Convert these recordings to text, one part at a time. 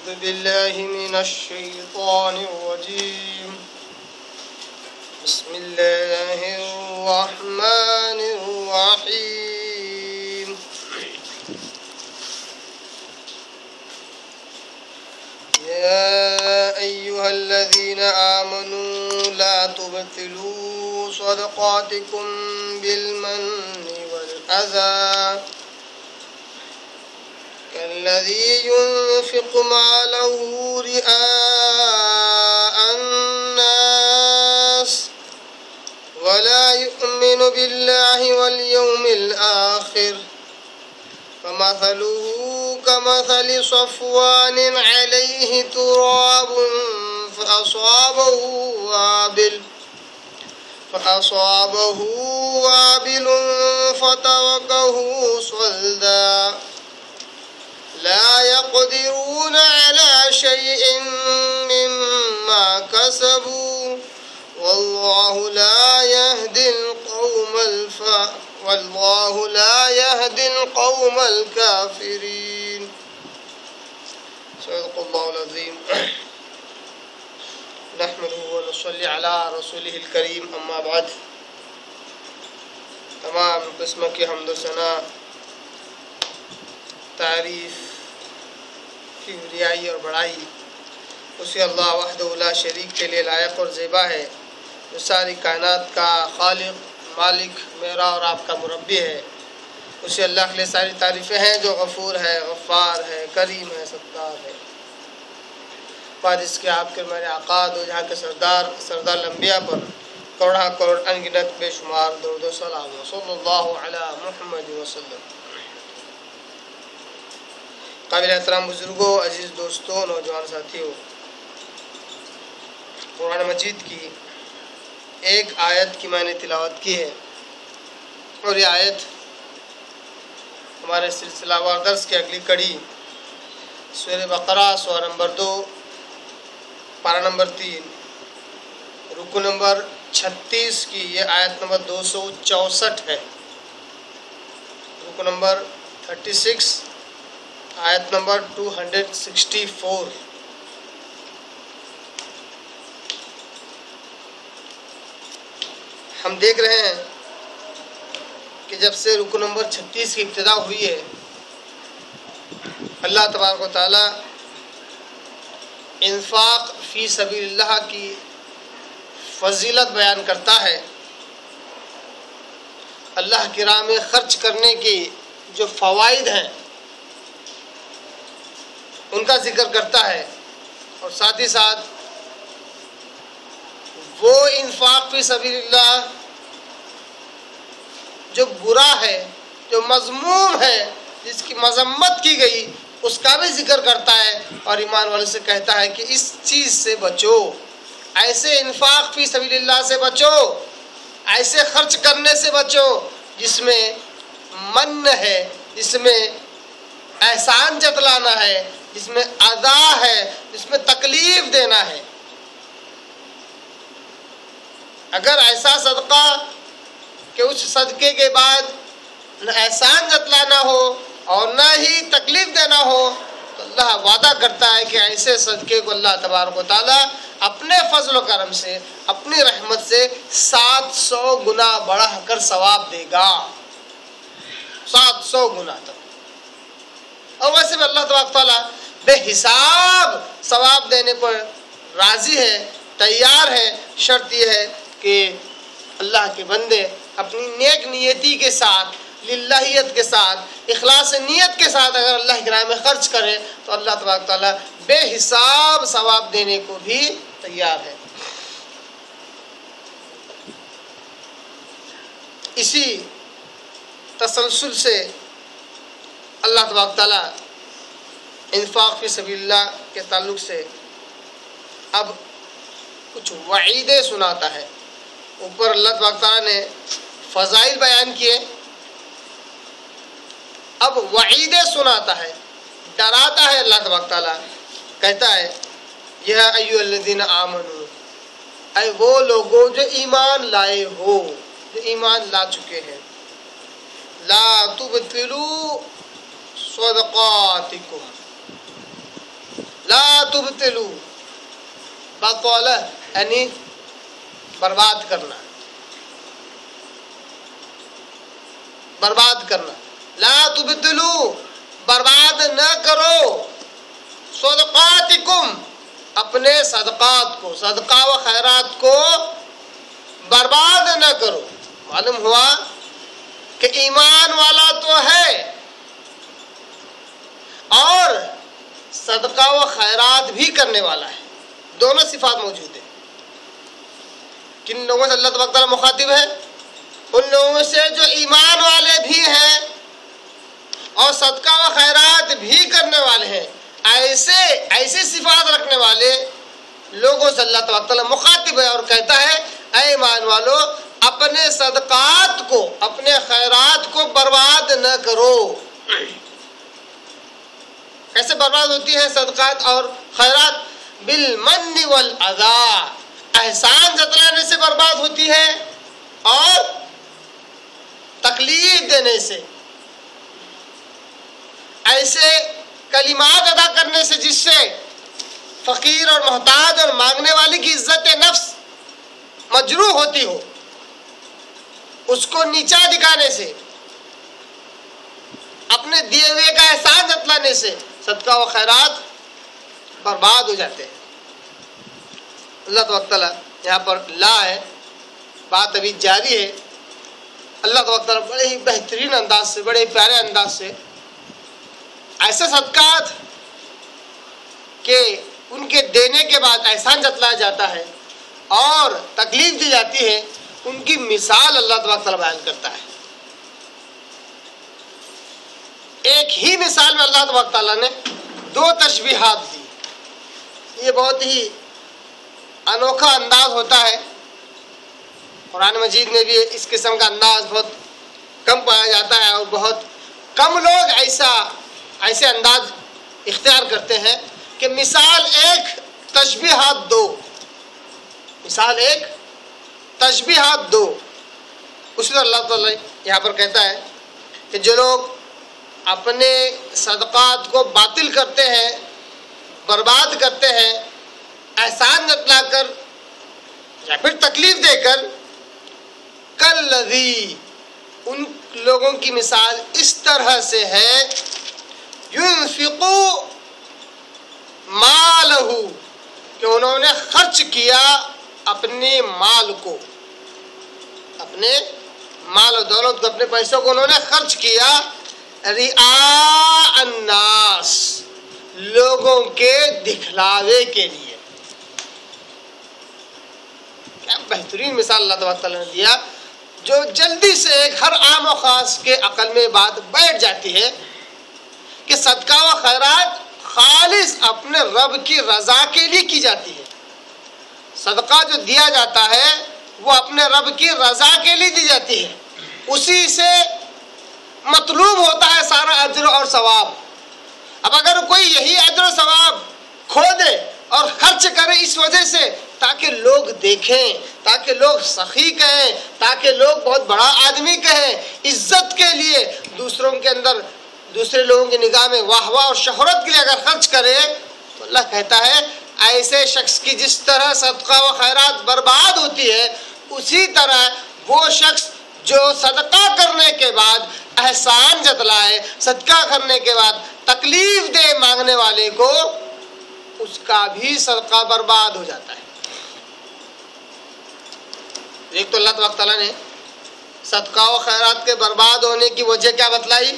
أعوذ بالله من الشيطان الرجيم بسم الله الرحمن الرحيم يا أيها الذين آمنوا لا تبطلوا صدقاتكم بالمن والأذى كالذي ينفق ماله رئاء الناس ولا يؤمن بالله واليوم الآخر فمثله كمثل صفوان عليه تراب فأصابه وابل فتركه صلدا لا يقدرون على شيء مما كسبوا والله لا يهدي القوم الكافرين. صدق الله العظيم. نحمده ونصلي على رسوله الكريم. اما بعد، تمام قسم کی حمد و ثنا، تعریف کی ریائی اور بڑائی اسی اللہ وحدہ لا شریک کے لیے لائق اور زیبا ہے، جو ساری کائنات کا خالق، مالک، میرا اور آپ کا مربی ہے۔ اسی اللہ کے لیے ساری تعریفیں ہیں جو غفور ہے، غفار ہے، کریم ہے، ستار ہے۔ بعد اس کے آپ کے میرے آقا دو جہاں کے سردار الانبیاء پر کروڑا کروڑ انگنت بے شمار درود و سلام صلی اللہ علی محمد وسلم۔ قابل احترام بزرگوں، عزیز دوستوں، نوجوان ساتھیوں، قرآن مجید کی ایک آیت کی میں نے تلاوت کی ہے، اور یہ آیت ہمارے سلسلہ وار درس کی اگلی کڑی سورہ بقرہ سورہ نمبر 2 پارہ نمبر 3 رکو نمبر 36 کی یہ آیت نمبر 264 ہے۔ رکو نمبر 36 آیت نمبر 264۔ ہم دیکھ رہے ہیں کہ جب سے رکو نمبر 36 کی ابتدا ہوئی ہے، اللہ تبارک و تعالی انفاق فی سبیل اللہ کی فضیلت بیان کرتا ہے، اللہ کی راہ میں خرچ کرنے کی جو فوائد ہیں ان کا ذکر کرتا ہے، اور ساتھ ہی ساتھ وہ انفاق فی سبیل اللہ جو برا ہے، جو مذموم ہے، جس کی مذمت کی گئی، اس کا بھی ذکر کرتا ہے، اور ایمان والے سے کہتا ہے کہ اس چیز سے بچو، ایسے انفاق فی سبیل اللہ سے بچو، ایسے خرچ کرنے سے بچو جس میں من ہے، جس میں احسان جتلانا ہے، جس میں ادا ہے، جس میں تکلیف دینا ہے۔ اگر ایسا صدقہ کہ اس صدقے کے بعد نہ احسان جتلانا ہو اور نہ ہی تکلیف دینا ہو، تو اللہ وعدہ کرتا ہے کہ ایسے صدقے کو اللہ تبارک و تعالیٰ اپنے فضل و کرم سے، اپنی رحمت سے 700 گنا بڑھا کر ثواب دے گا، 700 گنا تک۔ اور ویسے بھی اللہ تبارک و تعالیٰ بے حساب ثواب دینے پر راضی ہے، تیار ہے۔ شرط یہ ہے کہ اللہ کے بندے اپنی نیک نیتی کے ساتھ، للہیت کے ساتھ، اخلاص نیت کے ساتھ اگر اللہ کی راہ میں خرچ کرے تو اللہ تبارک تعالیٰ بے حساب ثواب دینے کو بھی تیار ہے۔ اسی تسلسل سے اللہ تبارک تعالیٰ انفاق فی سبیل اللہ کے تعلق سے اب کچھ وعیدیں سناتا ہے۔ اوپر اللہ تبارک تعالیٰ نے فضائل بیان کیے، اب وعیدیں سناتا ہے، ڈراتا ہے۔ اللہ تبارک تعالیٰ کہتا ہے یا ایھا الذین آمنو، اے وہ لوگوں جو ایمان لائے ہو، جو ایمان لا چکے ہیں، لا تبطلوا صدقاتکم، لا تبتلو، بطل یعنی برباد کرنا، برباد کرنا، لا تبتلو برباد نہ کرو، صدقاتکم اپنے صدقات کو، صدقہ و خیرات کو برباد نہ کرو۔ معلوم ہوا کہ ایمان والا تو ہے اور صدقہ و خیرات بھی کرنے والا ہے، دونوں صفات موجود ہیں۔ کن لوگوں سے اللہ تبارک تعالیٰ مخاطب ہے؟ ان لوگوں سے جو ایمان والے بھی ہیں اور صدقہ و خیرات بھی کرنے والے ہیں، ایسے صفات رکھنے والے لوگوں سے اللہ تبارک تعالیٰ مخاطب ہے اور کہتا ہے اے ایمان والو اپنے صدقات کو، اپنے خیرات کو برباد نہ کرو۔ کیسے برباد ہوتی ہیں صدقات اور خیرات؟ بالمن والاذی، احسان جتلانے سے برباد ہوتی ہے اور تکلیف دینے سے، ایسے کلمات ادا کرنے سے جس سے فقیر اور محتاج اور مانگنے والی کی عزت نفس مجروح ہوتی ہو، اس کو نیچا دکھانے سے، اپنے دیے ہوئے کا احسان جتلانے سے صدقہ و خیرات برباد ہو جاتے ہیں۔ اللہ تبارک تعالیٰ یہاں پر لا ہے، بات ابھی جاری ہے۔ اللہ تبارک تعالیٰ بڑے ہی بہترین انداز سے، بڑے ہی پیارے انداز سے ایسے صدقات کہ ان کے دینے کے بعد احسان جتلایا جاتا ہے اور تکلیف دی جاتی ہے، ان کی مثال اللہ تبارک تعالیٰ بیان کرتا ہے۔ ایک ہی مثال میں اللہ تبارک تعالیٰ نے دو تشبیہات دی۔ یہ بہت ہی انوکھا انداز ہوتا ہے، قرآن مجید میں بھی اس قسم کا انداز بہت کم پایا جاتا ہے اور بہت کم لوگ ایسے انداز اختیار کرتے ہیں کہ مثال ایک تشبیہات دو، مثال ایک تشبیہات دو۔ اس لیے اللہ تعالیٰ یہاں پر کہتا ہے کہ جو لوگ اپنے صدقات کو باطل کرتے ہیں، برباد کرتے ہیں، احسان جتلا کر یا پھر تکلیف دے کر، کالذی ان لوگوں کی مثال اس طرح سے ہے، ينفقو مالہ کہ انہوں نے خرچ کیا اپنے مال کو، اپنے مال و دولت کو، اپنے پیسوں کو انہوں نے خرچ کیا رعاء الناس لوگوں کے دکھلاوے کے لیے۔ کیا بہترین مثال اللہ تبارک تعالیٰ نے دیا، جو جلدی سے ایک ہر عام و خاص کے عقل میں بات بیٹھ جاتی ہے کہ صدقہ و خیرات خالص اپنے رب کی رضا کے لیے کی جاتی ہے۔ صدقہ جو دیا جاتا ہے وہ اپنے رب کی رضا کے لیے دی جاتی ہے، اسی سے مطلوب ہوتا ہے سارا اجر اور ثواب۔ اب اگر کوئی یہی اجر و ثواب کھو دے اور خرچ کرے اس وجہ سے تاکہ لوگ دیکھیں، تاکہ لوگ سخی کہیں، تاکہ لوگ بہت بڑا آدمی کہیں، عزت کے لیے دوسروں کے اندر، دوسرے لوگوں کی نگاہ میں واہ واہ اور شہرت کے لیے اگر خرچ کرے تو اللہ کہتا ہے ایسے شخص کی جس طرح صدقہ و خیرات برباد ہوتی ہے، اسی طرح وہ شخص جو صدقہ کرنے کے بعد احسان جتلائے، صدقہ کرنے کے بعد تکلیف دے مانگنے والے کو، اس کا بھی صدقہ برباد ہو جاتا ہے۔ ایک تو اللہ تبارک تعالیٰ نے صدقہ و خیرات کے برباد ہونے کی وجہ کیا بتلائی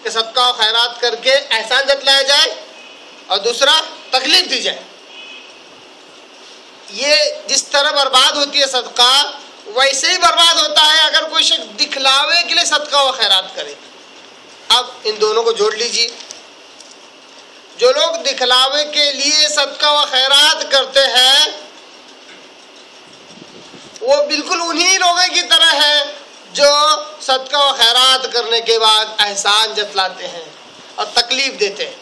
کہ صدقہ و خیرات کر کے احسان جتلایا جائے اور دوسرا تکلیف دی جائے۔ یہ جس طرح برباد ہوتی ہے صدقہ، ویسے ہی برباد ہوتا ہے اگر کوئی شخص دکھلاوے کے لیے صدقہ و خیرات کرے۔ اب ان دونوں کو جوڑ لیجیے، جو لوگ دکھلاوے کے لیے صدقہ و خیرات کرتے ہیں وہ بالکل انہی لوگوں کی طرح ہے جو صدقہ و خیرات کرنے کے بعد احسان جتلاتے ہیں اور تکلیف دیتے ہیں،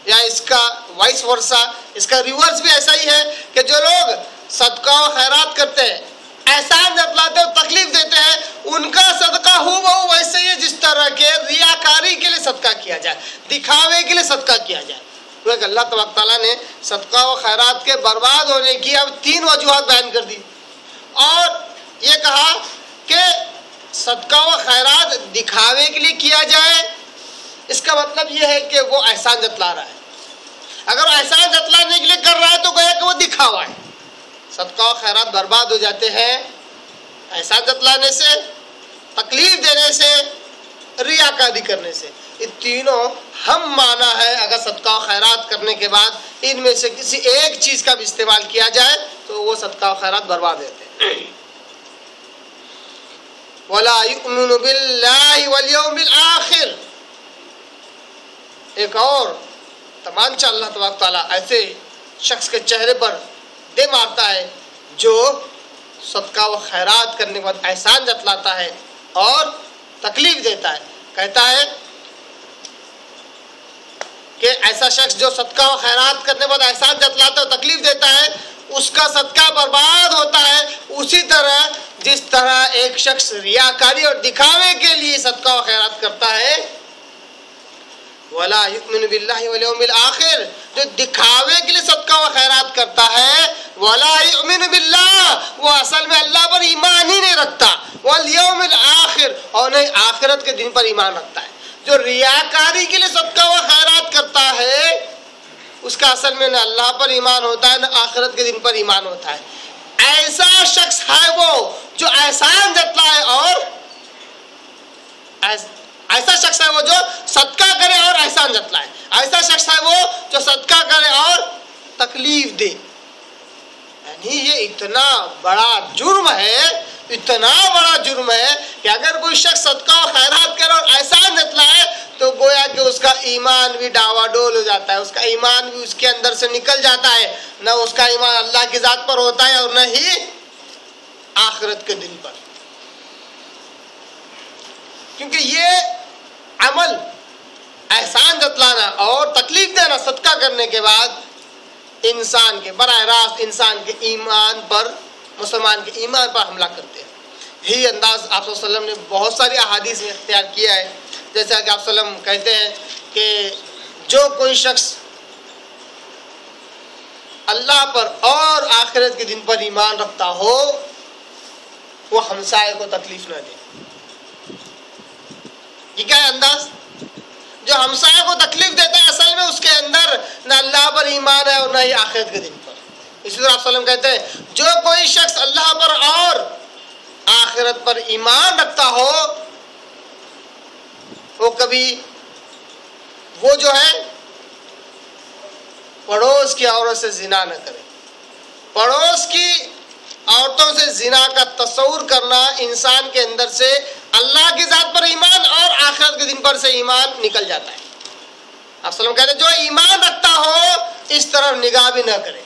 یا اس کا وائس ورثہ، اس کا ریورس بھی ایسا ہی ہے کہ جو لوگ صدقہ و خیرات کرتے ہیں، احسان جتلاتے اور تکلیف دیتے ہیں، ان کا صدقہ ہو بہو ویسے ہی ہے جس طرح کے ریاکاری کے لیے صدقہ کیا جائے، دکھاوے کے لیے صدقہ کیا جائے۔ کہ اللہ تبارک تعالیٰ نے صدقہ و خیرات کے برباد ہونے کی اب 3 وجوہات بیان کر دی، اور یہ کہا کہ صدقہ و خیرات دکھاوے کے لیے کیا جائے، اس کا مطلب یہ ہے کہ وہ احسان جتلا رہا ہے۔ اگر احسان جتلانے کے لیے کر رہا ہے تو گویا کہ وہ دکھاوا ہے۔ صدقہ و خیرات برباد ہو جاتے ہیں احسان جتلانے سے، تکلیف دینے سے، ریاکاری کرنے سے۔ یہ تینوں ہم معنی ہے اگر صدقہ و خیرات کرنے کے بعد ان میں سے کسی ایک چیز کا بھی استعمال کیا جائے تو وہ صدقہ و خیرات برباد ہوتے ہیں۔ وَلَا يُؤْمِنُ بِاللَّهِ وَالْيَوْمِ الْآخِرِ، ایک اور تمانچہ اللہ تبارک تعالیٰ ایسے شخص کے چہرے پر دے مارتا ہے جو صدقہ و خیرات کرنے کے بعد احسان جتلاتا ہے اور تکلیف دیتا ہے۔ کہتا ہے کہ ایسا شخص جو صدقہ و خیرات کرنے کے بعد احسان جتلاتا ہے اور تکلیف دیتا ہے اس کا صدقہ برباد ہوتا ہے، اسی طرح جس طرح ایک شخص ریاکاری اور دکھاوے کے لیے صدقہ و خیرات کرتا ہے۔ وَلَا يُؤْمِنُ بِاللَّهِ وَالْيَوْمِ الْآخِرِ، جو دکھاوے کے لیے صدقہ و خیرات کرتا ہے، وَلَا يُؤْمِنُ بِاللَّهِ، وہ اصل میں اللہ پر ایمان ہی نہیں رکھتا، وَالْيَوْمِ الْآخِرِ، اور نہیں آخرت کے دن پر ایمان رکھتا ہے۔ جو ریاکاری کے لیے صدقہ و خیرات کرتا ہے اس کا اصل میں نہ اللہ پر ایمان ہوتا ہے نہ آخرت کے دن پر ایمان ہوتا ہے۔ ایسا شخص ہے وہ جو احسان جتلائے اور ایسا شخص ہے وہ جو صدقہ کرے اور احسان جتلائے، ایسا شخص ہے وہ جو صدقہ کرے اور تکلیف دے۔ یعنی یہ اتنا بڑا جرم ہے، اتنا بڑا جرم ہے کہ اگر کوئی شخص صدقہ و خیرات کرے اور احسان جتلائے تو گویا کہ اس کا ایمان بھی ڈاوا ڈول ہو جاتا ہے، اس کا ایمان بھی اس کے اندر سے نکل جاتا ہے، نہ اس کا ایمان اللہ کی ذات پر ہوتا ہے اور نہ ہی آخرت کے دن پر۔ کیونکہ یہ عمل احسان جتلانا اور تکلیف دینا صدقہ کرنے کے بعد انسان کے براہ راست انسان کے ایمان پر، مسلمان کے ایمان پر حملہ کرتے ہیں۔ یہی انداز آپ صلی اللہ علیہ وسلم نے بہت ساری احادیث میں اختیار کیا ہے، جیسا کہ آپ صلی اللہ علیہ وسلم کہتے ہیں کہ جو کوئی شخص اللہ پر اور آخرت کے دن پر ایمان رکھتا ہو وہ ہمسائے کو تکلیف نہ دے۔ یہ کیا ہے انداز؟ جو ہمسائے کو تکلیف دیتا ہے اصل میں اس کے اندر نہ اللہ پر ایمان ہے اور نہ ہی آخرت کے دن پر۔ اسی طرح آپ صلی اللہ علیہ وسلم کہتے ہیں جو کوئی شخص اللہ پر اور آخرت پر ایمان رکھتا ہو وہ کبھی وہ جو ہے پڑوس کی عورت سے زنا نہ کرے۔ پڑوس کی عورتوں سے زنا کا تصور کرنا انسان کے اندر سے اللہ کی ذات پر ایمان اور آخرت کے دن پر سے ایمان نکل جاتا ہے۔ آپ صلی اللہ علیہ وسلم کہتے ہیں جو ایمان رکھتا ہو اس طرف نگاہ بھی نہ کرے۔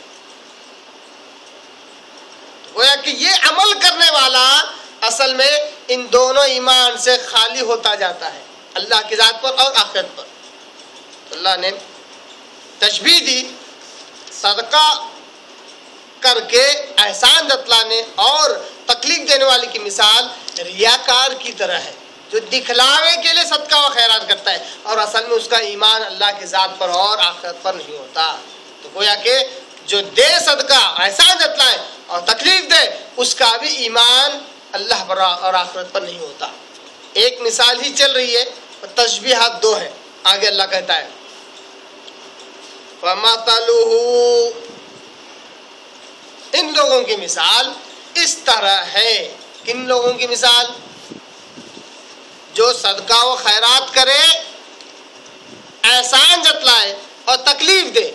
گویا کہ یہ عمل کرنے والا اصل میں ان دونوں ایمان سے خالی ہوتا جاتا ہے، اللہ کی ذات پر اور آخرت پر۔ اللہ نے تشبیہ دی صدقہ کر کے احسان جتلانے اور تکلیف دینے والی کی مثال ریاکار کی طرح ہے جو دکھلاوے کے لیے صدقہ و خیرات کرتا ہے اور اصل میں اس کا ایمان اللہ کی ذات پر اور آخرت پر نہیں ہوتا۔ تو گویا کہ جو دے صدقہ احسان جتلائے اور تکلیف دے اس کا بھی ایمان اللہ پر اور آخرت پر نہیں ہوتا۔ ایک مثال ہی چل رہی ہے، تشبیہات 2 ہیں۔ آگے اللہ کہتا ہے وَمَثَلُهُ، ان لوگوں کی مثال اس طرح ہے۔ کن لوگوں کی مثال؟ جو صدقہ و خیرات کرے، احسان جتلائے اور تکلیف دے،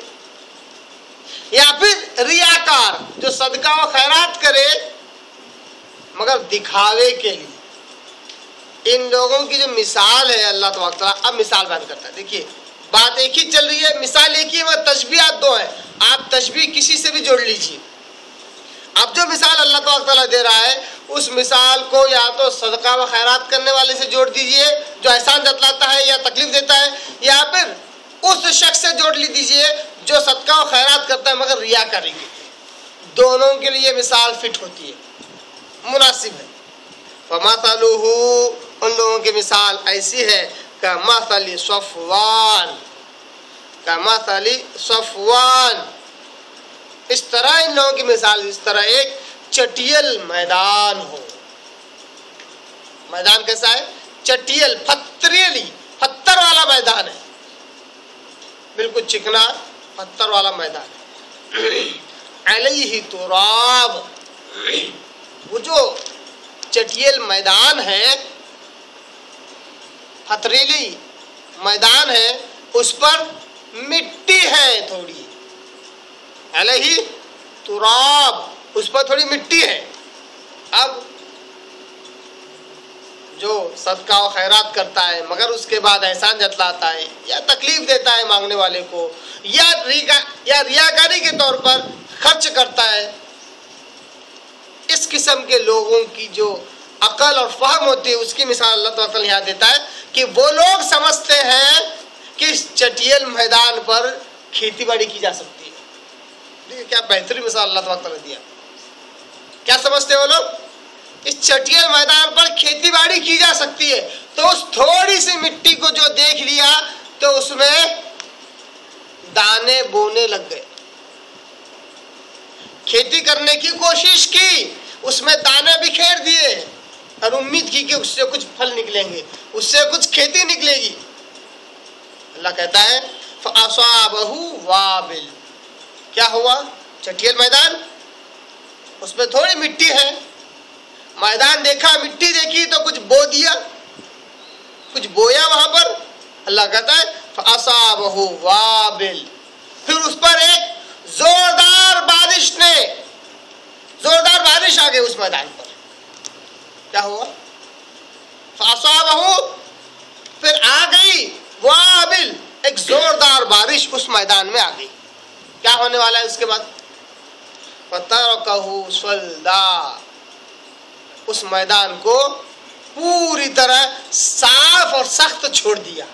یا پھر ریاکار جو صدقہ و خیرات کرے مگر دکھاوے کے لیے۔ ان لوگوں کی جو مثال ہے اللہ تبارک تعالیٰ اب مثال بیان کرتا ہے۔ دیکھیے بات ایک ہی چل رہی ہے، مثال ایک ہی ہے، تشبیہات 2 ہیں۔ آپ تشبیہ کسی سے بھی جوڑ لیجیے۔ اب جو مثال اللہ تبارک تعالیٰ دے رہا ہے اس مثال کو یا تو صدقہ و خیرات کرنے والے سے جوڑ دیجئے جو احسان جتلاتا ہے یا تکلیف دیتا ہے، یا پھر اس شخص سے جوڑ لی دیجئے جو صدقہ و خیرات کرتا ہے مگر ریاکاری کی۔ دونوں کے لیے مثال فٹ ہوتی ہے، مناسب ہے۔ فَمَثَلُهُ، ان لوگوں کی مثال ایسی ہے کہ مثل صفوان، کمثل صفوان، اس طرح ان لوگوں کی مثال اس طرح ایک چٹیل میدان ہو۔ میدان کیسا ہے؟ چٹیل، پتھریلی، پتھر والا میدان ہے، بالکل چکنا پتھر والا میدان ہے۔ علیہ تراب، وہ جو چٹیل میدان ہے، پتھریلی میدان ہے، اس پر مٹی ہے تھوڑی، علیہ تراب، اس پر تھوڑی مٹی ہے۔ اب جو صدقہ و خیرات کرتا ہے مگر اس کے بعد احسان جتلاتا ہے یا تکلیف دیتا ہے مانگنے والے کو، یا ریاکاری کے طور پر خرچ کرتا ہے، اس قسم کے لوگوں کی جو عقل اور فہم ہوتی ہے، اس کی مثال اللہ تعالیٰ یہاں دیتا ہے کہ وہ لوگ سمجھتے ہیں کہ اس چٹیل میدان پر کھیتی باڑی کی جا سکتی ہے۔ دیکھیں کیا بہترین مثال اللہ تعالیٰ نے دیا۔ کیا سمجھتے ہیں وہ لوگ؟ اس چٹیل میدان پر کھیتی باڑی کی جا سکتی ہے، تو اس تھوڑی سی مٹی کو جو دیکھ لیا تو اس میں دانے بونے لگ گئے، کھیتی کرنے کی کوشش کی، اس میں دانے بکھیر دیے اور امید کی کہ اس سے کچھ پھل نکلیں گے، اس سے کچھ کھیتی نکلے گی۔ اللہ کہتا ہے فَأَصَابَهُ وَابِلٌ، کیا ہوا؟ چٹیل میدان، اس میں تھوڑی مٹی ہے، میدان دیکھا، مٹی دیکھی تو کچھ بو دیا، کچھ بویا وہاں پر۔ اللہ کہتا ہے فَأَصَابَهُ وَابِلٌ، پھر اس پر ایک زوردار بارش آ گئی اس میدان پر۔ کیا ہوا؟ فَأَصَابَهُ، پھر آ گئی وابل، ایک زوردار بارش اس میدان میں آ گئی۔ کیا ہونے والا ہے اس کے بعد؟ فَتَرَكَهُ صَلْدًا، اس میدان کو پوری طرح صاف اور سخت چھوڑ دیا۔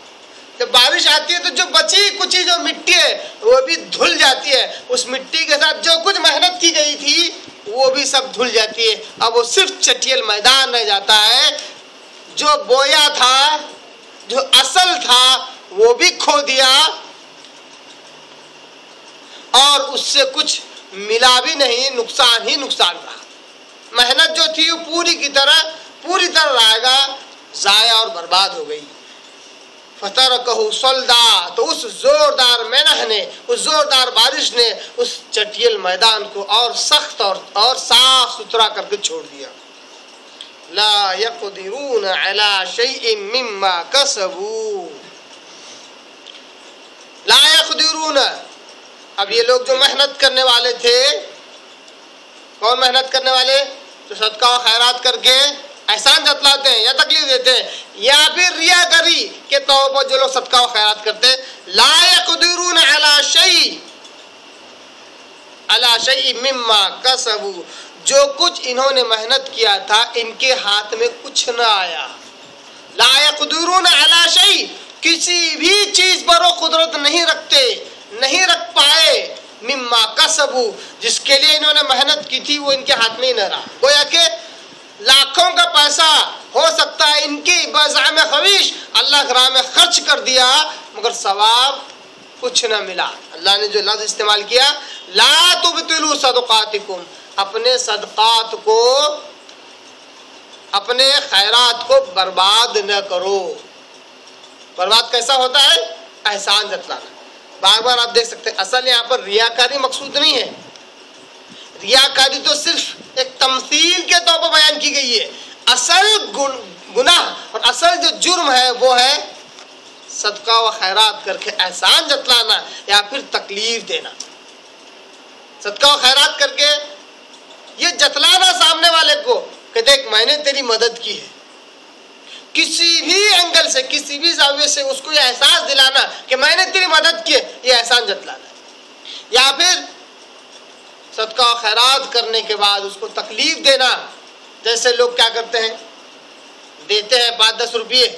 جب بارش آتی ہے تو جو بچی کچی جو مٹی ہے وہ بھی دھل جاتی ہے، اس مٹی کے ساتھ جو کچھ محنت کی گئی تھی وہ بھی سب دھل جاتی ہے۔ اب وہ صرف چٹیل میدان رہ جاتا ہے، جو بویا تھا، جو اصل تھا وہ بھی کھو دیا، اور اس سے کچھ ملا بھی نہیں، نقصان ہی نقصان رہا۔ محنت جو تھی وہ پوری طرح رائے گا ضائع اور برباد ہو گئی۔ فَتَرَكَهُ صَلْدًا، تو اس زوردار مینہ نے، اس زوردار بارش نے اس چٹیل میدان کو اور سخت اور صاف ستھرا کر کے چھوڑ دیا۔ لا يقدرون على شيء مما كسبوا، لا يقدرون، اب یہ لوگ جو محنت کرنے والے تھے، کون محنت کرنے والے؟ جو صدقہ و خیرات کر کے احسان جتلاتے ہیں یا تکلیف دیتے ہیں، یا پھر ریاکاری کے طور پر جو لوگ صدقہ و خیرات کرتے ہیں، لا يقدرون على شيء مما كسبوا، جو کچھ انہوں نے محنت کیا تھا ان کے ہاتھ میں کچھ نہ آیا۔ لا يقدرون على شيء، کسی بھی چیز پر وہ قدرت نہیں رکھتے، نہیں رکھ پائے، مما کسبوا، جس کے لیے انہوں نے محنت کی تھی وہ ان کے ہاتھ میں ہی نہ رہا۔ گویا کہ لاکھوں کا پیسہ ہو سکتا ہے ان کی بزعم خویش اللہ کے راہ میں خرچ کر دیا، مگر ثواب کچھ نہ ملا۔ اللہ نے جو لفظ استعمال کیا، لا تبطلوا صدقاتکم، اپنے صدقات کو، اپنے خیرات کو برباد نہ کرو۔ برباد کیسا ہوتا ہے؟ احسان جتلانا۔ بار بار آپ دیکھ سکتے ہیں، اصل یہاں پر ریاکاری مقصود نہیں ہے، ریاکاری تو صرف ایک تمثیل کے طور پر بیان کی گئی ہے۔ اصل گناہ اور اصل جو جرم ہے وہ ہے صدقہ و خیرات کر کے احسان جتلانا یا پھر تکلیف دینا۔ صدقہ و خیرات کر کے یہ جتلانا سامنے والے کو کہ دیکھ میں نے تیری مدد کی ہے، کسی بھی اینگل سے، کسی بھی زاویے سے اس کو یہ احساس دلانا کہ میں نے تیری مدد کی ہے، یہ احسان جتلانا ہے۔ یا پھر صدقہ و خیرات کرنے کے بعد اس کو تکلیف دینا، جیسے لوگ کیا کرتے ہیں، دیتے ہیں 5-10 روپئے،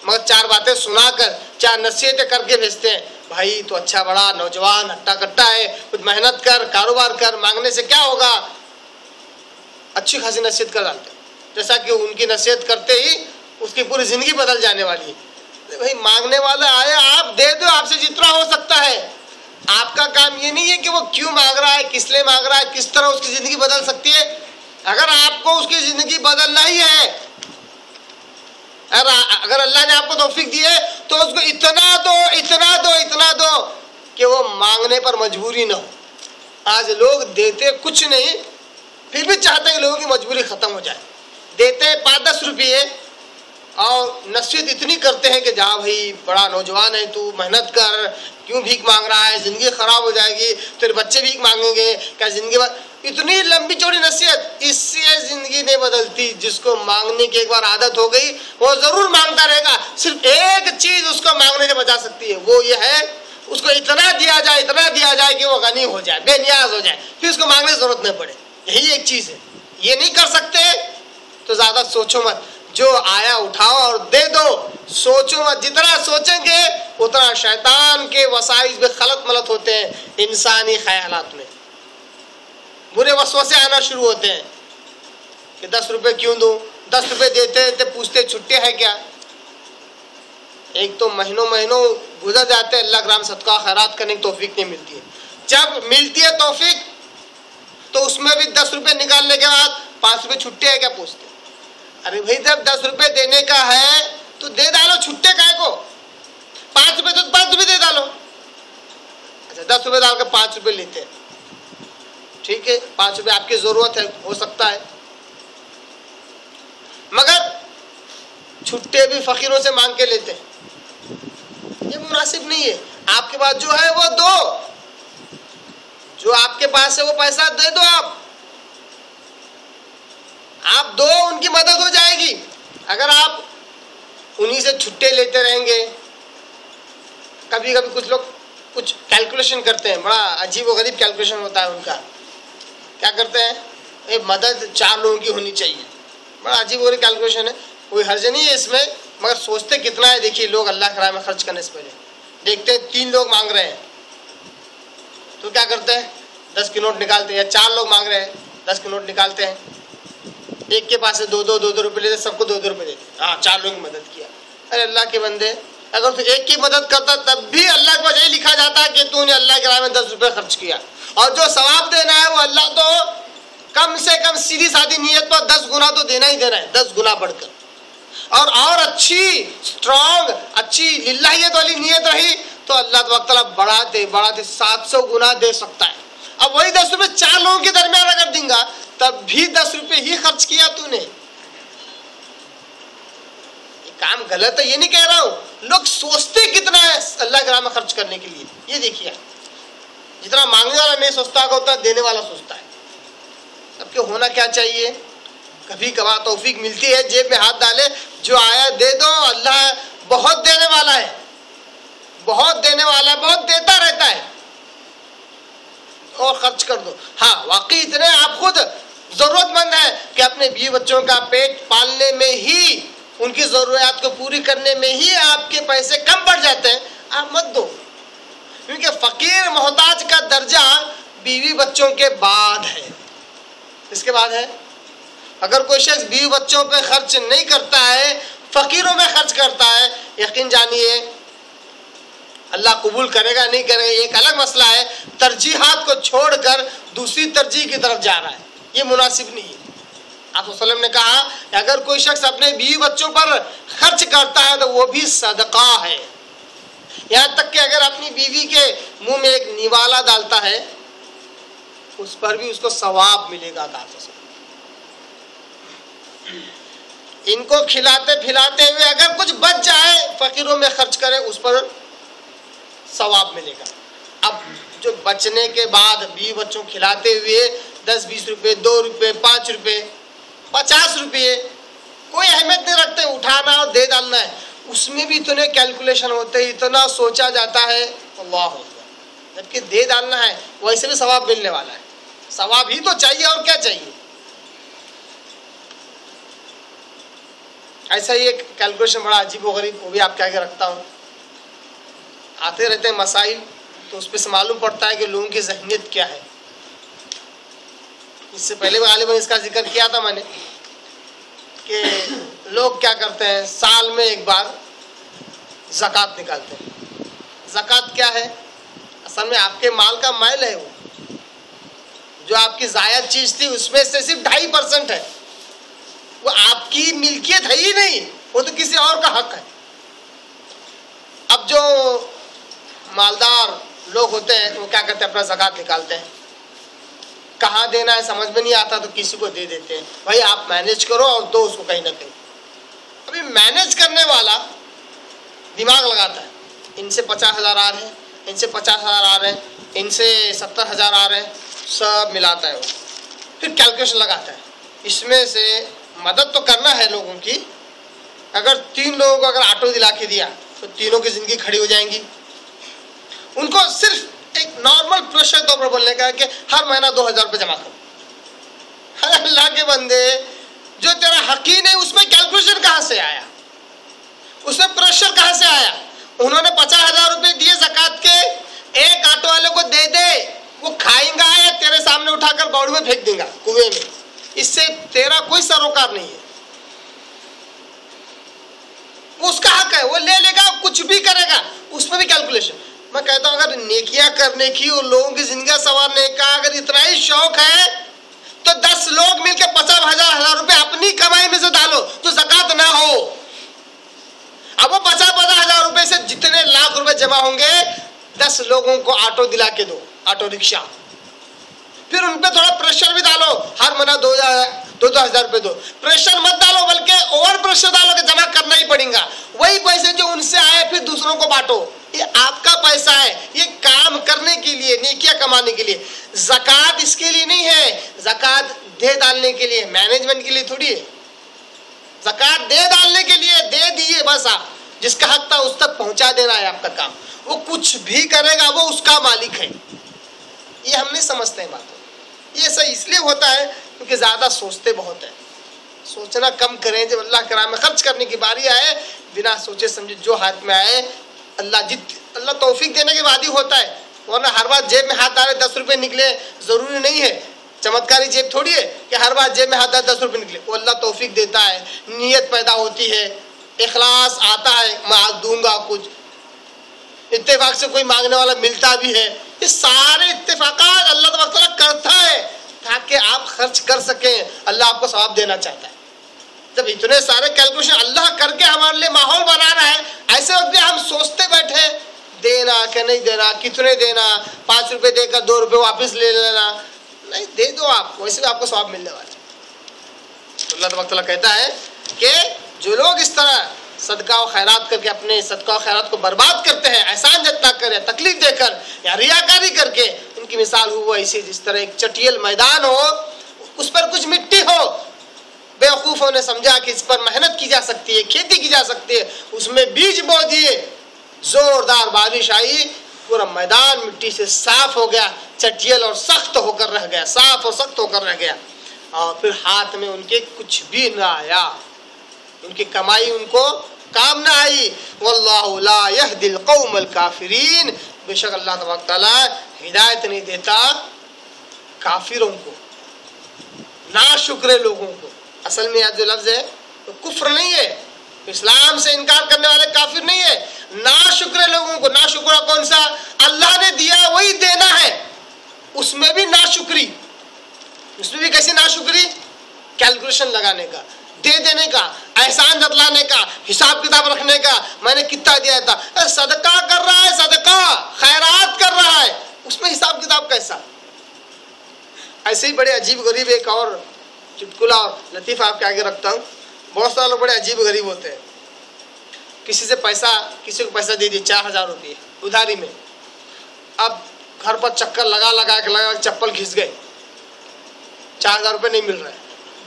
مگر 4 باتیں سنا کر، 4 نصیحتیں کر کے بھیجتے ہیں، بھائی تو اچھا بڑا نوجوان ہٹا کٹا ہے، کچھ محنت کر، کاروبار کر، مانگنے سے کیا ہوگا، اچھی خاصی نصیحت کر ڈالتے ہیں، جیسا کہ ان کی نصیحت کرتے ہی اس کی پوری زندگی بدل جانے والی ہے۔ بھائی مانگنے والا آیا آپ دے دو، آپ سے جتنا ہو سکتا ہے. آپ کا کام یہ نہیں ہے کہ وہ کیوں مانگ رہا ہے، کس لیے مانگ رہا ہے، کس طرح اس کی زندگی بدل سکتی ہے. اگر آپ کو اس کی زندگی بدلنا ہی ہے، اگر اللہ نے آپ کو توفیق دی ہے تو اس کو اتنا دو اتنا دو اتنا دو کہ وہ مانگنے پر مجبوری نہ ہو. آج لوگ دیتے کچھ نہیں، پھر بھی چاہتے ہیں کہ لوگوں کی مجبوری ختم ہو جائے. دیتے 5-10 روپئے اور نصیحت اتنی کرتے ہیں کہ جا بھائی بڑا نوجوان ہے تو، محنت کر، کیوں بھیک مانگ رہا ہے، زندگی خراب ہو جائے گی، تیرے بچے بھیک مانگیں گے، کیا زندگی اتنی لمبی چوڑی نصیحت، اس سے زندگی نہیں بدلتی. جس کو مانگنے کی ایک بار عادت ہو گئی وہ ضرور مانگتا رہے گا. صرف ایک چیز اس کو مانگنے سے بچا سکتی ہے، وہ یہ ہے اس کو اتنا دیا جائے کہ وہ غنی ہو جائے، بے نیاز ہو جائے، پھر اس کو مانگنے کی ضرورت نہ پڑے. یہی ایک چیز ہے. یہ نہیں کر سکتے تو زیادہ سوچو مت، جو آیا اٹھاؤ اور دے دو. سوچو مت، جتنا سوچیں گے اتنا شیطان کے وسائل میں خلط ملط ہوتے ہیں. انسانی خیالات میں برے وسوسے آنا شروع ہوتے ہیں کہ 10 روپے کیوں دوں. 10 روپے دیتے پوچھتے چھٹے ہے کیا. ایک تو مہینوں گزر جاتے ہیں، اللہ کرام صدقہ خیرات کرنے کی توفیق نہیں ملتی ہے. جب ملتی ہے توفیق تو اس میں بھی 10 روپے نکالنے کے بعد 5 روپے چھٹے ہے کیا پوچھتے. ارے بھائی جب 10 روپے دینے کا ہے تو دے ڈالو، چھٹے کائے کو. 5 روپے تو 5 روپے دے ڈالو. اچھا 10 روپے ڈال کے 5 روپے لیتے ہیں، ٹھیک ہے 5 روپے آپ کی ضرورت ہے، ہو سکتا ہے، مگر چھٹے بھی فقیروں سے مانگ کے لیتے ہیں. یہ مناسب نہیں ہے. آپ کے پاس جو ہے وہ دو، جو آپ کے پاس ہے وہ پیسہ دے دو. آپ دو، ان کی مدد ہو جائے گی. اگر آپ انہی سے چھٹے لیتے رہیں گے، کبھی کبھی کچھ لوگ کچھ کیلکولیشن کرتے ہیں، بڑا عجیب و غریب کیلکولیشن ہوتا ہے ان کا. کیا کرتے ہیں، مدد 4 لوگوں کی ہونی چاہیے. بڑا عجیب و غریب کیلکولیشن ہے، کوئی حرج نہیں ہے اس میں، مگر سوچتے کتنا ہے. دیکھیے لوگ اللہ کے راہ میں خرچ کرنے سے پہلے دیکھتے ہیں 3 لوگ مانگ رہے ہیں تو کیا کرتے ہیں، 10 کے نوٹ نکالتے ہیں. یا 4 لوگ مانگ رہے ہیں، 10 کے نوٹ نکالتے ہیں. ایک کے پاس سے 2 روپے لیتے، سب کو 2 روپے دیتے. ہاں 4 لوگوں کی مدد کیا. ارے اللہ کے بندے، اگر تو ایک کی مدد کرتا تب بھی اللہ کے پاس یہی لکھا جاتا کہ تو نے اللہ کے راہ میں 10 روپے خرچ کیا. اور جو ثواب دینا ہے وہ اللہ تو کم سے کم سیدھی سادھی نیت پر 10 گنا تو دینا ہی دینا ہے، 10 گنا بڑھ کر. اور اچھی اسٹرانگ اچھی للہیت والی نیت رہی تو اللہ تعالیٰ بڑھاتے 700 گنا دے سکتا ہے. اب وہی 10 روپے 4 لوگوں کے درمیان اگر دیں گا تب بھی 10 روپے ہی خرچ کیا تو نے. یہ کام غلط ہے، یہ نہیں کہہ رہا ہوں. لوگ سوچتے کتنا ہے اللہ کے راہ میں خرچ کرنے کے لیے. یہ دیکھیے جتنا مانگنے والا نہیں سوچتا ہوتا دینے والا سوچتا ہے. سب کے ہونا کیا چاہیے، کبھی کبھار توفیق ملتی ہے جیب میں ہاتھ ڈالے، جو آیا دے دو. اللہ بہت دینے والا ہے، بہت دینے والا ہے، بہت دیتا رہتا ہے. اور خرچ کر دو. ہاں واقعی اتنے آپ خود ضرورت مند ہے کہ اپنے بیوی بچوں کا پیٹ پالنے میں ہی، ان کی ضروریات کو پوری کرنے میں ہی آپ کے پیسے کم پڑ جاتے ہیں، آپ مت دو. کیونکہ فقیر محتاج کا درجہ بیوی بچوں کے بعد ہے. اس کے بعد ہے. اگر کوئی شخص بیوی بچوں پہ خرچ نہیں کرتا ہے، فقیروں میں خرچ کرتا ہے، یقین جانیے اللہ قبول کرے گا نہیں کرے گا ایک الگ مسئلہ ہے. ترجیحات کو چھوڑ کر دوسری ترجیح کی طرف جا رہا ہے، یہ مناسب نہیں ہے. آپ صلی اللہ علیہ وسلم نے کہا کہ اگر کوئی شخص اپنے بیوی بچوں پر خرچ کرتا ہے تو وہ بھی صدقہ ہے. یہاں تک کہ اگر اپنی بیوی کے منہ میں ایک نیوالا ڈالتا ہے اس پر بھی اس کو ثواب ملے گا. ان کو کھلاتے پھلاتے ہوئے اگر کچھ بچ جائے فقیروں میں خرچ کرے اس پر ثواب ملے گا. اب جو بچنے کے بعد بیوی بچوں کھلاتے ہوئے 10-20 روپے 2 روپے 5 روپے 50 روپے کوئی اہمیت نہیں رکھتے، اٹھانا اور دے ڈالنا ہے. اس میں بھی اتنے کیلکولیشن ہوتے ہیں، اتنا سوچا جاتا ہے. اللہ جبکہ دے ڈالنا ہے ویسے بھی ثواب ملنے والا ہے. ثواب ہی تو چاہیے اور کیا چاہیے. ایسا ہی ایک کیلکولیشن بڑا عجیب و غریب، وہ بھی آپ کہہ کے رکھتا ہوں. آتے رہتے ہیں مسائل تو اس پہ سے معلوم پڑتا ہے کہ لوگوں کی ذہنیت کیا ہے. اس سے پہلے غالباً اس کا ذکر کیا تھا میں نے کہ لوگ کیا کرتے ہیں، سال میں ایک بار زکوٰۃ نکالتے ہیں۔ زکوٰۃ کیا ہے؟ اصل میں آپ کے مال کا مائل ہے، وہ جو آپ کی زائد چیز تھی اس میں سے صرف 2.5% ہے، وہ آپ کی ملکیت ہے ہی نہیں، وہ تو کسی اور کا حق ہے۔ اب جو مالدار لوگ ہوتے ہیں وہ کیا کرتے ہیں؟ اپنا زکوٰۃ نکالتے ہیں، کہاں دینا ہے سمجھ میں نہیں آتا تو کسی کو دے دیتے ہیں، بھائی آپ مینیج کرو اور دو اس کو کہیں نہ کہیں۔ ابھی مینیج کرنے والا دماغ لگاتا ہے، ان سے 50,000 آ رہے ہیں، ان سے 50,000 آ رہے ہیں، ان سے 70,000 آ رہے ہیں، سب ملاتا ہے وہ، پھر کیلکولیشن لگاتا ہے۔ اس میں سے مدد تو کرنا ہے لوگوں کی، اگر 3 لوگوں کو اگر آٹو دلا کے دیا تو تینوں کی زندگی کھڑی ہو جائیں گی۔ ان کو صرف ایک نارمل پریشر طور پر بولنے کا ہے کہ ہر مہینہ 2,000 روپے جمع کرو۔ اللہ کے بندے، جو تیرا حقین ہے اس میں کیلکولیشن کہاں سے آیا؟ اس میں پریشر کہاں سے آیا؟ انہوں نے 50,000 روپے دیے زکوٰۃ کے، ایک آٹو والے کو دے دے، وہ کھائیں گا یا تیرے سامنے اٹھا کر باؤل میں پھینک دیں گا کنویں میں، اس سے تیرا کوئی سروکار نہیں ہے۔ وہ اس کا حق ہے، وہ لے لے گا، کچھ بھی کرے گا، اس میں بھی کیلکولیشن۔ میں کہتا ہوں اگر نیکیاں کرنے کی اور لوگوں کی زندگیاں سنوارنے کا اگر اتنا ہی شوق ہے تو 10 لوگ مل کے 50,000 روپے اپنی کمائی میں سے ڈالو تو زکوٰۃ نہ ہو۔ اب وہ 50,000 روپے سے جتنے لاکھ روپے جمع ہوں گے 10 لوگوں کو آٹو دلا کے دو، آٹو رکشہ، پھر ان پہ تھوڑا پریشر بھی ڈالو، ہر مہینہ 2,000 روپے دو۔ پریشر مت ڈالو بلکہ اوور پریشر ڈالو کہ جمع کرنا ہی پڑے گا، وہی پیسے جو ان سے آئے پھر دوسروں کو بانٹو۔ یہ آپ کا پیسہ ہے، یہ کام کرنے کے لیے، نیکیاں کمانے کے لیے۔ زکوٰۃ اس کے لیے نہیں ہے، زکوٰۃ دے ڈالنے کے لیے، مینجمنٹ کے لیے تھوڑی ہے۔ زکوٰۃ دے ڈالنے کے لیے دے دیے، بس آپ جس کا حق تھا اس تک پہنچا دینا ہے آپ کا کام۔ وہ کچھ بھی کرے گا وہ اس کا مالک ہے۔ یہ ہم نہیں سمجھتے ہیں بات۔ یہ سب اس لیے ہوتا ہے کیونکہ زیادہ سوچتے بہت ہیں۔ سوچنا کم کریں، جب اللہ کے راہ میں خرچ کرنے کی باری آئے بنا سوچے سمجھے جو ہاتھ میں آئے، اللہ توفیق دینے کے بعد ہی ہوتا ہے، ورنہ ہر بار جیب میں ہاتھ ڈالے 10 روپے نکلے ضروری نہیں ہے۔ چمتکاری جیب تھوڑی ہے کہ ہر بار جیب میں ہاتھ ڈالے 10 روپے نکلے، وہ اللہ توفیق دیتا ہے، نیت پیدا ہوتی ہے، اخلاص آتا ہے، میں آج دوں گا کچھ، اتفاق سے کوئی مانگنے والا ملتا بھی ہے۔ یہ سارے اتفاقات اللہ تبارک تعالیٰ کرتا ہے تاکہ آپ خرچ کر سکیں، اللہ آپ کو ثواب دینا چاہتا ہے۔ جب اتنے سارے کیلکولیشن اللہ کر کے ہمارے لیے ماحول بنا رہا ہے، ایسے وقت ہم سوچتے بیٹھے دینا کہ نہیں دینا، کتنے دینا، 5 روپے دے کر 2 روپے واپس لے لینا، نہیں دے دو، آپ ویسے بھی آپ کو ثواب ملنے والا ہے۔ تو اللہ تبارک تعالیٰ کہتا ہے کہ جو لوگ اس طرح صدقہ و خیرات کر کے اپنے صدقہ و خیرات کو برباد کرتے ہیں، احسان جتنا کریں، تکلیف دے کر یا ریاکاری کر کے، ان کی مثال ہوا ایسی جس طرح ایک چٹیل میدان ہو، اس پر کچھ مٹی ہو، بیوقوفوں نے سمجھا کہ اس پر محنت کی جا سکتی ہے، کھیتی کی جا سکتی ہے، اس میں بیج بو دیے، زوردار بارش آئی، پورا میدان مٹی سے صاف ہو گیا، چٹیل اور سخت ہو کر رہ گیا، صاف اور سخت ہو کر رہ گیا، اور پھر ہاتھ میں ان کے کچھ بھی نہ آیا، ان کی کمائی ان کو کام نہ آئی۔ واللہ لا یہدی القوم الکافرین، بے شک اللہ تبارک تعالیٰ ہدایت نہیں دیتا کافروں کو، ناشکرے لوگوں کو۔ اصل میں یہ جو لفظ ہے تو کفر نہیں ہے، اسلام سے انکار کرنے والے کافر نہیں ہے، ناشکرے لوگوں کو۔ ناشکرہ کون سا؟ اللہ نے دیا وہی دینا ہے، اس میں بھی ناشکری، اس میں بھی کیسی ناشکری؟ کیلکولیشن لگانے کا، دے دینے کا، احسان جتلانے کا، حساب کتاب رکھنے کا، میں نے کتنا دیا تھا، صدقہ کر رہا ہے، صدقہ خیرات کر رہا ہے، اس میں حساب کتاب کیسا؟ ایسے ہی بڑے عجیب غریب ایک اور چٹکلا اور لطیفہ آپ کے آگے رکھتا ہوں۔ بہت سارے لوگ بڑے عجیب غریب ہوتے ہیں، کسی کو پیسہ دے دیے 4,000 روپئے ادھاری میں، اب گھر پر چکر لگا چپل گھس گئے، 4,000 روپئے نہیں مل رہے،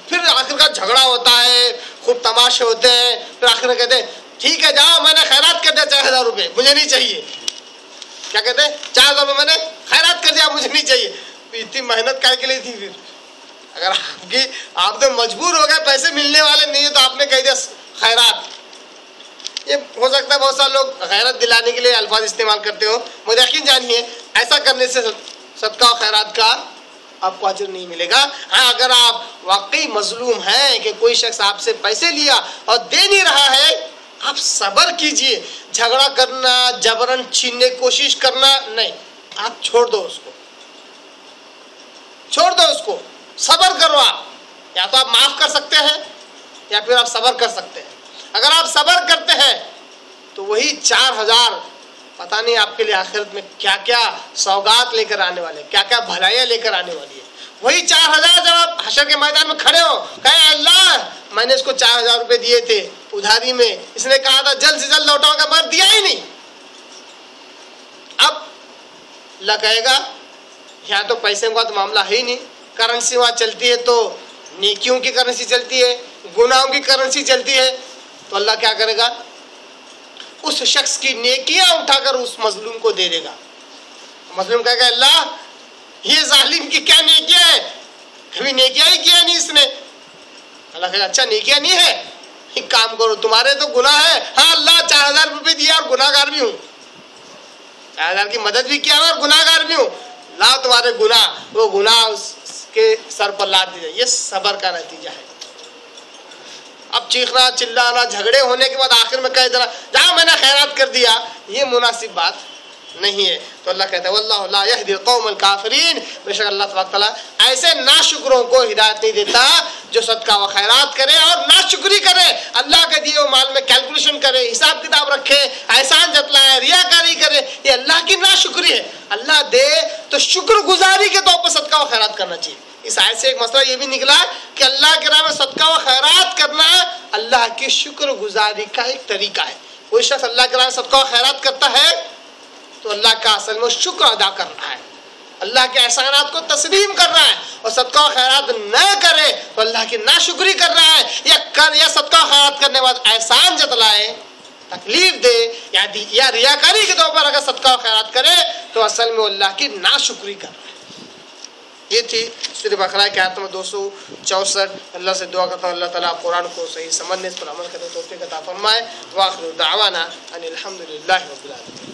پھر آخر کا جھگڑا ہوتا ہے، خوب تماشے ہوتے ہیں، پھر آخر میں کہتے ہیں ٹھیک ہے جاؤ، میں نے خیرات کر دیا 4,000 روپئے، مجھے نہیں چاہیے۔ کیا کہتے ہیں؟ 4,000 روپئے میں نے خیرات کر دیا، مجھے نہیں چاہیے۔ اتنی محنت کر کے لی تھی، پھر اگر آپ تو مجبور ہو گئے، پیسے ملنے والے نہیں ہے تو آپ نے کہہ دیا خیرات۔ یہ ہو سکتا ہے بہت سارے لوگ غیرت دلانے کے لیے الفاظ استعمال کرتے ہو، مجھے یقین جانیے ایسا کرنے سے صدقہ و خیرات کا آپ کو اجر نہیں ملے گا۔ ہاں اگر آپ واقعی مظلوم ہیں کہ کوئی شخص آپ سے پیسے لیا اور دے نہیں رہا ہے، آپ صبر کیجئے. جھگڑا کرنا، جبرن چھیننے کی کوشش کرنا نہیں، آپ چھوڑ دو اس کو، چھوڑ دو اس کو. صبر کرو. آپ یا تو آپ معاف کر سکتے ہیں یا پھر آپ صبر کر سکتے ہیں. اگر آپ صبر کرتے ہیں تو وہی 4000 پتہ نہیں آپ کے لیے آخرت میں کیا کیا سوغات لے کر آنے والے، کیا کیا بھلائیاں لے کر آنے والی ہے. وہی 4000 جب آپ حشر کے میدان میں کھڑے ہو، کہے اللہ میں نے اس کو 4000 روپے دیے تھے ادھاری میں، اس نے کہا تھا جلد سے جلد لوٹاؤں گا، مگر دیا ہی نہیں. اب اللہ کہے گا یہاں تو پیسے کا تو معاملہ ہے ہی نہیں، کرنسی وہاں چلتی ہے تو نیکیوں کی کرنسی چلتی ہے، گناہوں کی کرنسی چلتی ہے. تو اللہ کیا کرے گا؟ اس شخص کی نیکیاں اٹھا کر اس مظلوم کو دے دے گا. مظلوم کہے گا اللہ یہ ظالم کی کیا نیکیاں ہے، کبھی نیکیاں ہی کیا نہیں اس نے. اللہ کہے گا اچھا نیکیاں نہیں ہے، ایک کام کرو تمہارے تو گناہ ہے، ہاں اللہ 4000 روپے دیا اور گناہ گار بھی ہوں، 4000 کی مدد بھی کیا اور گناہ گار بھی ہوں، لا تمہارے گناہ، وہ گناہ اس کے سر پر لاد دیجیے. یہ صبر کا نتیجہ ہے. اب چیخنا چلانا جھگڑے ہونے کے بعد آخر میں کہہ دینا جہاں میں نے خیرات کر دیا، یہ مناسب بات نہیں ہے. تو اللہ کہتا ہے واللہ لا یہدی القوم الکافرین، بے شک اللہ تبارک تعالیٰ ایسے ناشکروں کو ہدایت نہیں دیتا جو صدقہ و خیرات کرے اور ناشکری کرے، اللہ کے دیے ہوئے مال میں کیلکولیشن کرے، حساب کتاب رکھے، احسان جتلائے، ریاکاری کرے. یہ اللہ کی ناشکری ہے. اللہ دے تو شکر گزاری کے طور پر صدقہ و خیرات کرنا چاہیے. اس آیت سے ایک مسئلہ یہ بھی نکلا کہ اللہ کے راہ میں صدقہ و خیرات کرنا اللہ کی شکر گزاری کا ایک طریقہ ہے. کوئی شخص اللہ کے راہ میں صدقہ و خیرات کرتا ہے تو اللہ کا اصل میں شکر ادا کر رہا ہے، اللہ کے احسانات کو تسلیم کر رہا ہے. اور صدقہ و خیرات نہ کرے تو اللہ کی ناشکری کر رہا ہے، یا صدقہ و خیرات کرنے کے بعد احسان جتلائے، تکلیف دے یا ریاکاری کے طور پر اگر صدقہ و خیرات کرے تو اصل میں اللہ کی ناشکری کر رہا ہے. یہ تھی سورہ بقرہ کی آیت نمبر 264. اللہ سے دعا کرتا ہوں اللہ تعالیٰ قرآن کو صحیح سمجھنے، اس پر عمل کرنے توفیق عطا فرمائے. وآخر دعوانا ان الحمد للہ رب العالمین.